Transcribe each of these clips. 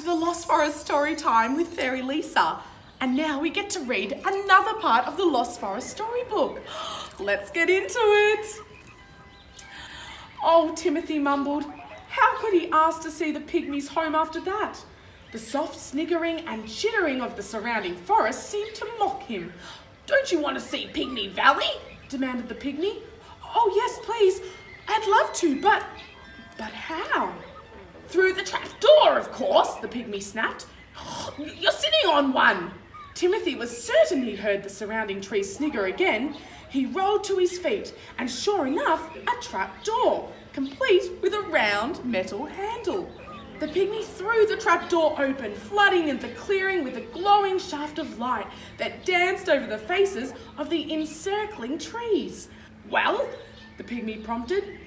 the Lost Forest story time with Fairy Lisa. And now we get to read another part of the Lost Forest storybook. Let's get into it. Oh, Timothy mumbled. How could he ask to see the pygmies home after that? The soft sniggering and chittering of the surrounding forest seemed to mock him. Don't you want to see Pygmy Valley? Demanded the pygmy. Oh, yes, please. I'd love to, but how? Through the trap door, of course, the pygmy snapped. You're sitting on one. Timothy was certain he heard the surrounding trees snigger again. He rolled to his feet, and sure enough, a trap door, complete with a round metal handle. The pygmy threw the trap door open, flooding the clearing with a glowing shaft of light that danced over the faces of the encircling trees. Well, the pygmy prompted,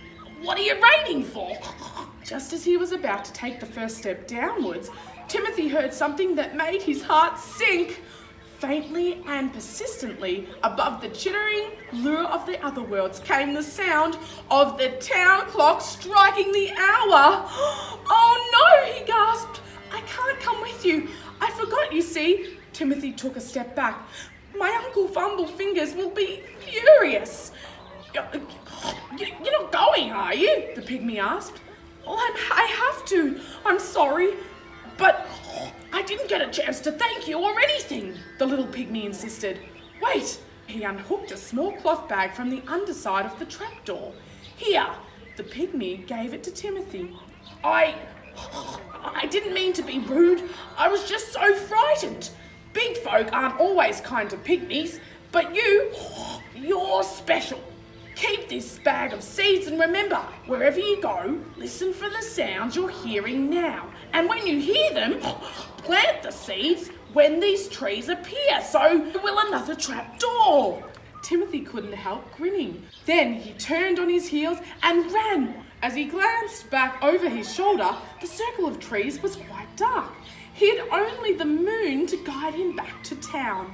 what are you waiting for? Just as he was about to take the first step downwards, Timothy heard something that made his heart sink. Faintly and persistently, above the chittering lure of the other worlds, came the sound of the town clock striking the hour. Oh no, he gasped. I can't come with you. I forgot, you see. Timothy took a step back. My Uncle Fumblefingers will be furious. You're not going, are you? The pygmy asked. Well, I have to. I'm sorry. But I didn't get a chance to thank you or anything, the little pygmy insisted. Wait, he unhooked a small cloth bag from the underside of the trapdoor. Here, the pygmy gave it to Timothy. I didn't mean to be rude. I was just so frightened. Big folk aren't always kind to pygmies, but you're special. Keep this bag of seeds and remember, wherever you go, listen for the sounds you're hearing now. And when you hear them, plant the seeds when these trees appear, so will another trap door. Timothy couldn't help grinning. Then he turned on his heels and ran. As he glanced back over his shoulder, the circle of trees was quite dark. He had only the moon to guide him back to town.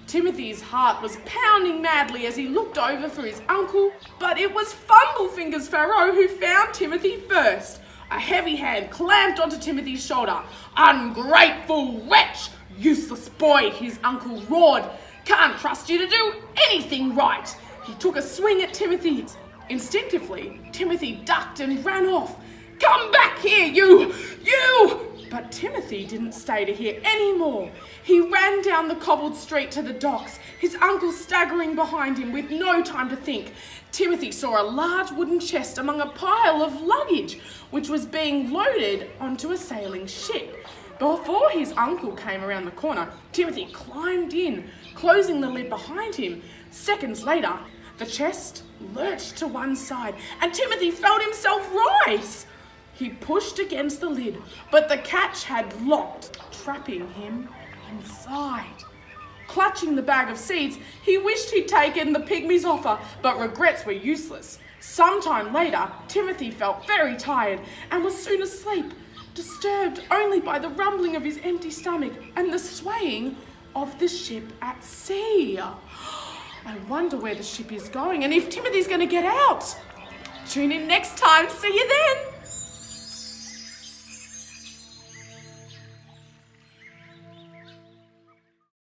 Timothy's heart was pounding madly as he looked over for his uncle, but it was Fumblefingers Pharaoh who found Timothy first. A heavy hand clamped onto Timothy's shoulder. Ungrateful wretch! Useless boy, his uncle roared. Can't trust you to do anything right. He took a swing at Timothy. Instinctively, Timothy ducked and ran off. Come back here, you! But Timothy didn't stay to hear any more. He ran down the cobbled street to the docks, his uncle staggering behind him with no time to think. Timothy saw a large wooden chest among a pile of luggage, which was being loaded onto a sailing ship. Before his uncle came around the corner, Timothy climbed in, closing the lid behind him. Seconds later, the chest lurched to one side, and Timothy felt himself rise. He pushed against the lid, but the catch had locked, trapping him inside. Clutching the bag of seeds, he wished he'd taken the pygmy's offer, but regrets were useless. Sometime later, Timothy felt very tired and was soon asleep, disturbed only by the rumbling of his empty stomach and the swaying of the ship at sea. I wonder where the ship is going and if Timothy's going to get out. Tune in next time. See you then.